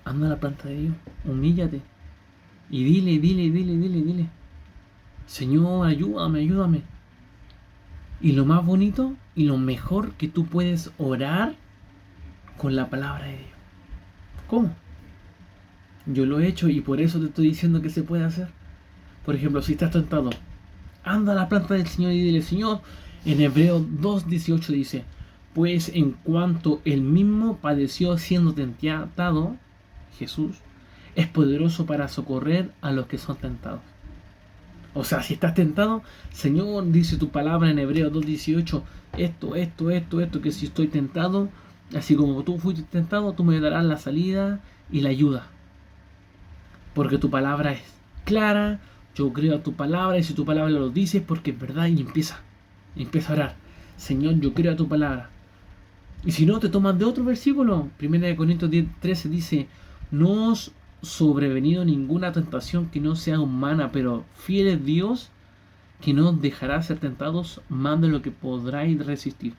[SPEAKER 1] anda a la planta de Dios, humíllate y dile, Señor, ayúdame. Y lo más bonito y lo mejor que tú puedes orar con la palabra de Dios. ¿Cómo? Yo lo he hecho y por eso te estoy diciendo que se puede hacer. Por ejemplo, si estás tentado, anda a la planta del Señor y dile, Señor, en Hebreos 2:18 dice, pues en cuanto él mismo padeció siendo tentado, Jesús, es poderoso para socorrer a los que son tentados. O sea, si estás tentado, Señor, dice tu palabra en Hebreos 2:18, esto, que si estoy tentado, así como tú fuiste tentado, tú me darás la salida y la ayuda. Porque tu palabra es clara, yo creo a tu palabra, y si tu palabra lo dices, porque es verdad, y empieza a orar. Señor, yo creo a tu palabra. Y si no, te tomas de otro versículo. 1 Corintios 10:13 dice, no os sobrevenido ninguna tentación que no sea humana, pero fiel es Dios, que no os dejará ser tentados más de lo que podráis resistir,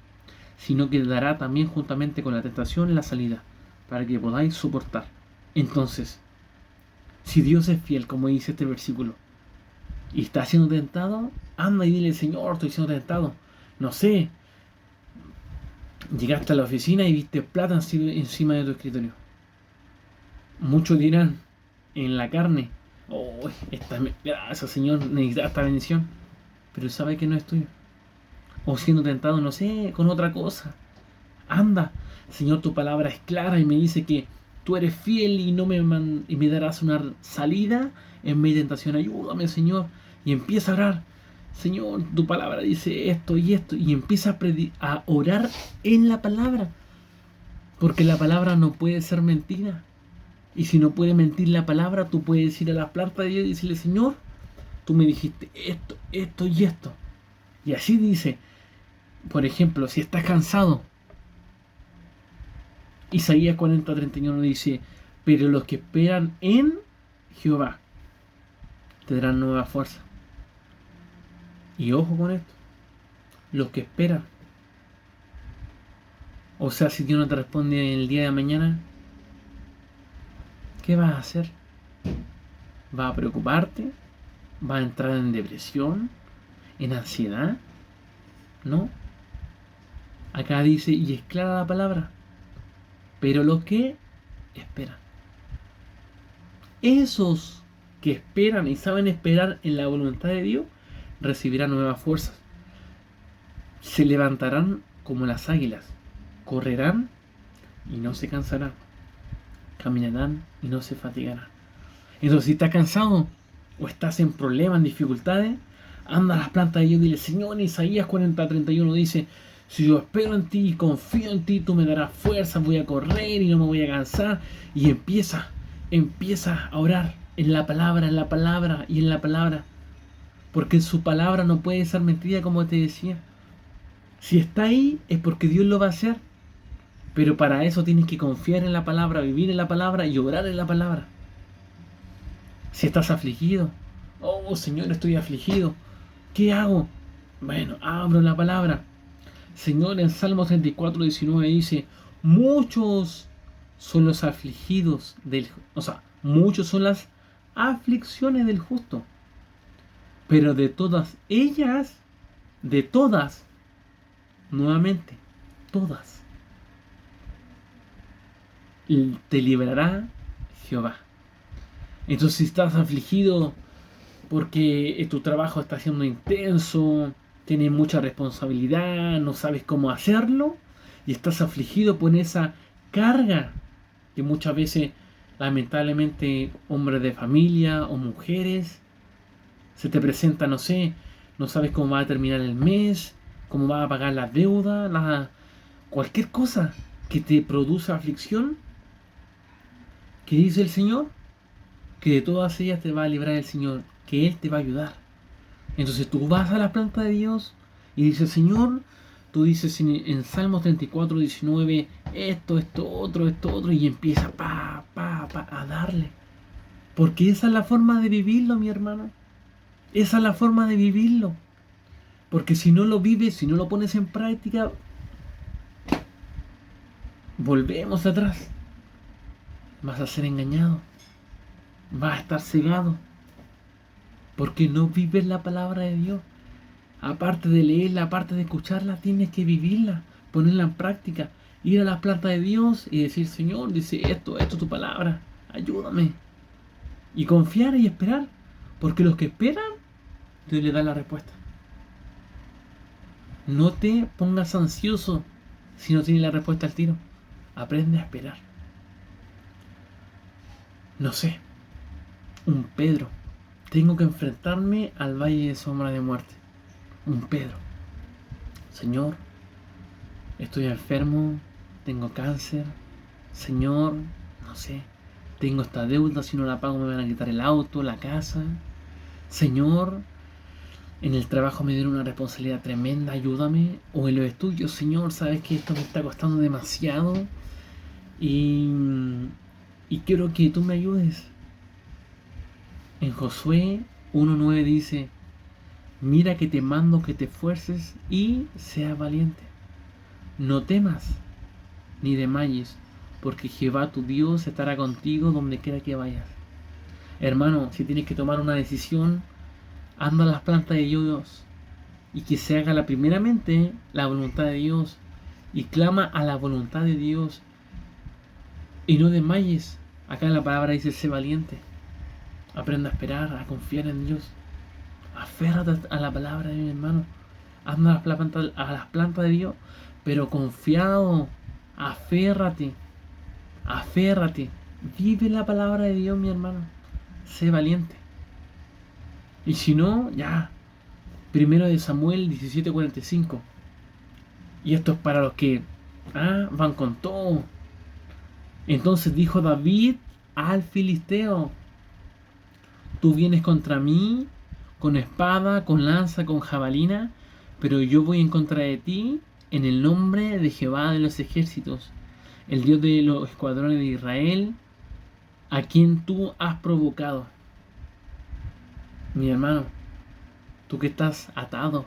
[SPEAKER 1] sino que dará también juntamente con la tentación la salida, para que podáis soportar. Entonces, si Dios es fiel, como dice este versículo, y está siendo tentado, anda y dile, Señor, estoy siendo tentado. No sé, llegaste a la oficina y viste plata encima de tu escritorio. Muchos dirán, en la carne, oh, gracias Señor, necesitas esta bendición, pero sabe que no es tuyo. O siendo tentado, no sé, con otra cosa. Anda, Señor, tu palabra es clara y me dice que tú eres fiel y y me darás una salida en mi tentación. Ayúdame, Señor. Y empieza a orar. Señor, tu palabra dice esto, y empieza a orar en la palabra. Porque la palabra no puede ser mentira. Y si no puede mentir la palabra, tú puedes ir a la planta de Dios y decirle, Señor, tú me dijiste esto y esto. Y así dice, por ejemplo, si estás cansado, Isaías 40:31 dice, pero los que esperan en Jehová tendrán nueva fuerza. Y ojo con esto, los que esperan. O sea, si Dios no te responde en el día de mañana, ¿qué vas a hacer? ¿Vas a preocuparte? ¿Vas a entrar en depresión? ¿En ansiedad? No. Acá dice, y es clara la palabra, pero los que esperan. Esos que esperan y saben esperar en la voluntad de Dios, recibirán nuevas fuerzas. Se levantarán como las águilas, correrán y no se cansarán, caminarán y no se fatigarán. Entonces, si estás cansado o estás en problemas, en dificultades, anda a las plantas de Dios y dile, Señor, Isaías 40:31 dice, si yo espero en ti y confío en ti, tú me darás fuerza, voy a correr y no me voy a cansar. Y empieza a orar en la palabra y en la palabra. Porque su palabra no puede ser mentira, como te decía. Si está ahí es porque Dios lo va a hacer. Pero para eso tienes que confiar en la palabra, vivir en la palabra y orar en la palabra. Si estás afligido, oh Señor, estoy afligido, ¿Qué hago? Bueno, abro la palabra. Señor, en Salmo 34:19 dice, muchos son los afligidos muchos son las aflicciones del justo, pero de todas, nuevamente, todas, te librará Jehová. Entonces, si estás afligido porque tu trabajo está siendo intenso, tienes mucha responsabilidad, no sabes cómo hacerlo, y estás afligido por esa carga que muchas veces, lamentablemente, hombres de familia o mujeres, se te presenta, no sé, no sabes cómo va a terminar el mes, cómo va a pagar la deuda, cualquier cosa que te produce aflicción, ¿qué dice el Señor? Que de todas ellas te va a librar el Señor, que Él te va a ayudar. Entonces tú vas a la planta de Dios y dices, Señor, tú dices en Salmos 34:19, esto otro, y empieza a darle. Porque esa es la forma de vivirlo, mi hermano. Esa es la forma de vivirlo. Porque si no lo vives, si no lo pones en práctica, volvemos atrás. Vas a ser engañado. Vas a estar cegado. Porque no vives la palabra de Dios. Aparte de leerla, aparte de escucharla, tienes que vivirla, ponerla en práctica, ir a la planta de Dios y decir, Señor, dice esto es tu palabra, ayúdame. Y confiar y esperar, porque los que esperan, Dios le da la respuesta. No te pongas ansioso si no tienes la respuesta al tiro. Aprende a esperar. No sé, un Pedro. Tengo que enfrentarme al valle de sombra de muerte. Un Pedro. Señor, estoy enfermo, tengo cáncer. Señor, no sé, tengo esta deuda, si no la pago me van a quitar el auto, la casa. Señor, en el trabajo me dieron una responsabilidad tremenda, ayúdame. O en los estudios, Señor, sabes que esto me está costando demasiado y quiero que tú me ayudes. En Josué 1:9 dice, mira que te mando que te esfuerces y seas valiente. No temas ni desmayes, porque Jehová tu Dios estará contigo donde quiera que vayas. Hermano, si tienes que tomar una decisión, anda a las plantas de Dios y que se haga primeramente la voluntad de Dios y clama a la voluntad de Dios y no desmayes. Acá en la palabra dice sé valiente. Aprenda a esperar, a confiar en Dios. Aférrate a la palabra de mi hermano. Anda a las plantas de Dios, pero confiado. Aférrate. Vive la palabra de Dios, mi hermano. Sé valiente. Y si no, ya. Primero de Samuel 17:45. Y esto es para los que van con todo. Entonces dijo David al filisteo: tú vienes contra mí con espada, con lanza, con jabalina, pero yo voy en contra de ti en el nombre de Jehová de los ejércitos, el Dios de los escuadrones de Israel, a quien tú has provocado. Mi hermano, tú que estás atado,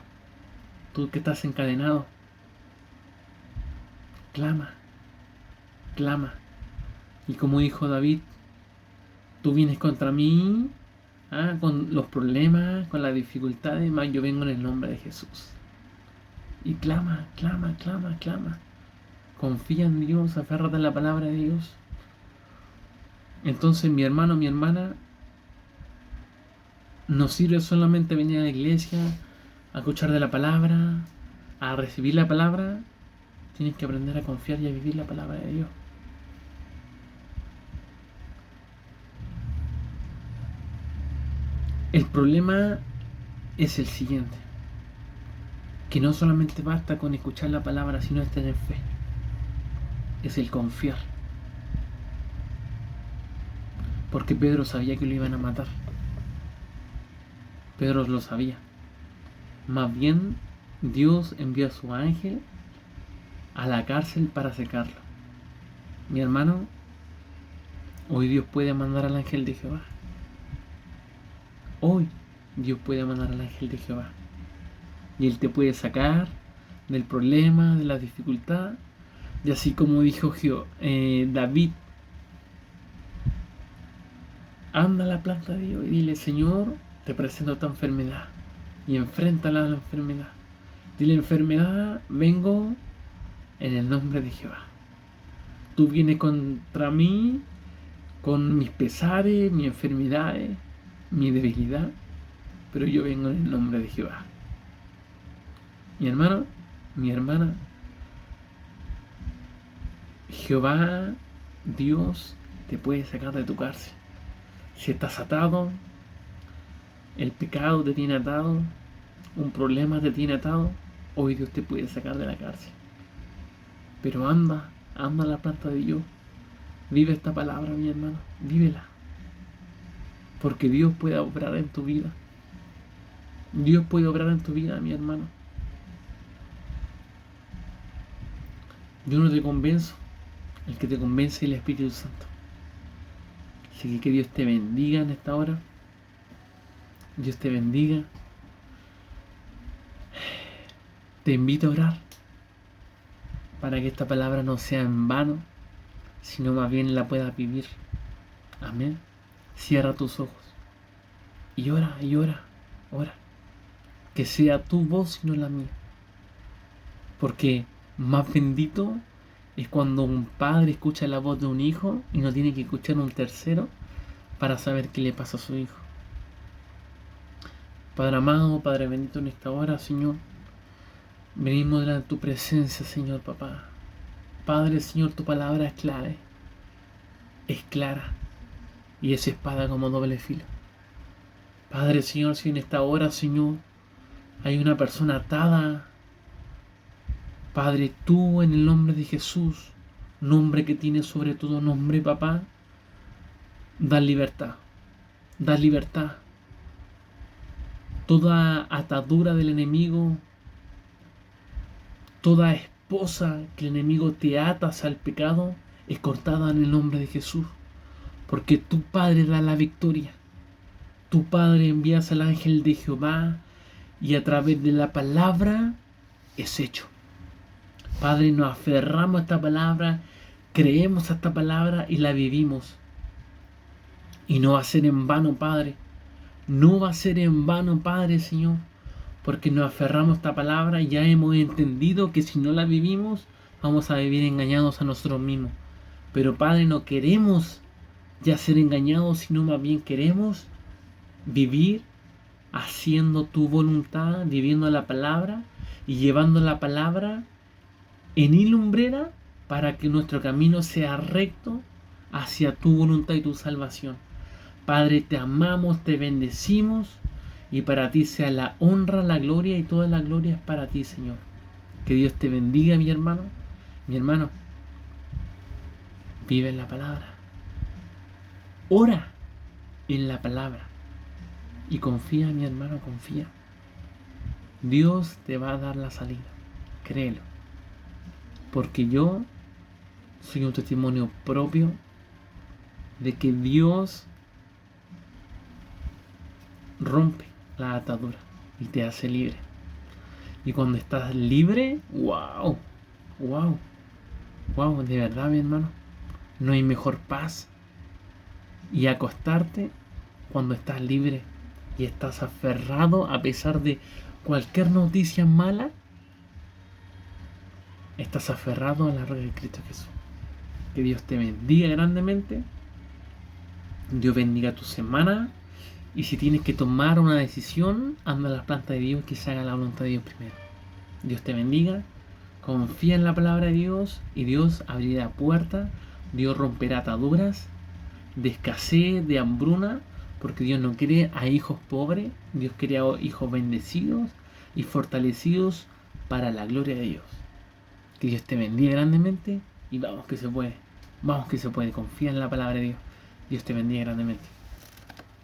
[SPEAKER 1] tú que estás encadenado, clama. Y como dijo David, tú vienes contra mí con los problemas, con las dificultades, más yo vengo en el nombre de Jesús. Y clama. Confía en Dios, aférrate en la palabra de Dios. Entonces, mi hermano, mi hermana, no sirve solamente venir a la iglesia, a escuchar de la palabra, a recibir la palabra. Tienes que aprender a confiar y a vivir la palabra de Dios. El problema es el siguiente: que no solamente basta con escuchar la palabra, sino es tener fe. Es el confiar. Porque Pedro sabía que lo iban a matar. Pedro lo sabía. Más bien, Dios envió a su ángel a la cárcel para secarlo. Mi hermano, hoy Dios puede mandar al ángel de Jehová. Hoy Dios puede mandar al ángel de Jehová. y Él te puede sacar del problema, de la dificultad. Y así como dijo David, anda a la planta de Dios y dile: Señor, te presento esta enfermedad, y enfréntala a la enfermedad. Dile: enfermedad, vengo en el nombre de Jehová. Tú vienes contra mí con mis pesares, mis enfermedades, mi debilidad, pero yo vengo en el nombre de Jehová. Mi hermano, mi hermana, Jehová, Dios, te puede sacar de tu cárcel. Si estás atado, el pecado te tiene atado, un problema te tiene atado, hoy Dios te puede sacar de la cárcel. Pero anda a la planta de Dios. Vive esta palabra, mi hermano, vívela. Porque Dios puede obrar en tu vida. Dios puede obrar en tu vida, mi hermano. Yo no te convenzo, el que te convence es el Espíritu Santo. Así que Dios te bendiga en esta hora. Dios te bendiga. Te invito a orar para que esta palabra no sea en vano, sino más bien la puedas vivir. Amén. Cierra tus ojos y ora, ora. Que sea tu voz y no la mía. Porque más bendito es cuando un padre escucha la voz de un hijo y no tiene que escuchar a un tercero para saber qué le pasa a su hijo. Padre amado, Padre bendito, en esta hora, Señor, venimos delante de tu presencia, Señor, papá. Padre, Señor, tu palabra es clara, y es espada como doble filo. Padre, Señor, si en esta hora, Señor, hay una persona atada, Padre, tú en el nombre de Jesús, nombre que tiene sobre todo nombre, papá, da libertad, da libertad. Toda atadura del enemigo, toda esposa que el enemigo te atas al pecado, es cortada en el nombre de Jesús. Porque tu Padre da la victoria. Tu Padre envías al ángel de Jehová y a través de la palabra es hecho. Padre, nos aferramos a esta palabra, creemos a esta palabra y la vivimos. Y no va a ser en vano, Padre. No va a ser en vano, Padre, Señor, porque nos aferramos a esta palabra y ya hemos entendido que si no la vivimos, vamos a vivir engañados a nosotros mismos. Pero, Padre, no queremos ya ser engañados, sino más bien queremos vivir haciendo tu voluntad, viviendo la palabra y llevando la palabra en ilumbrera para que nuestro camino sea recto hacia tu voluntad y tu salvación. Padre, te amamos, te bendecimos y para ti sea la honra, la gloria y toda la gloria es para ti, Señor. Que Dios te bendiga, mi hermano. Mi hermano, vive en la palabra. Ora en la palabra. Y confía, mi hermano, confía. Dios te va a dar la salida. Créelo. Porque yo soy un testimonio propio de que Dios rompe la atadura y te hace libre. Y cuando estás libre, wow, de verdad, mi hermano, no hay mejor paz. Y acostarte cuando estás libre y estás aferrado a pesar de cualquier noticia mala, estás aferrado a la roca de Cristo Jesús. Que Dios te bendiga grandemente. Dios bendiga tu semana. Y si tienes que tomar una decisión, anda a la planta de Dios, que se haga la voluntad de Dios primero. Dios te bendiga. Confía en la palabra de Dios y Dios abrirá puertas. Dios romperá ataduras de escasez, de hambruna, porque Dios no quiere a hijos pobres. Dios quiere a hijos bendecidos y fortalecidos para la gloria de Dios. Que Dios te bendiga grandemente y vamos que se puede. Confía en la palabra de Dios. Dios te bendiga grandemente.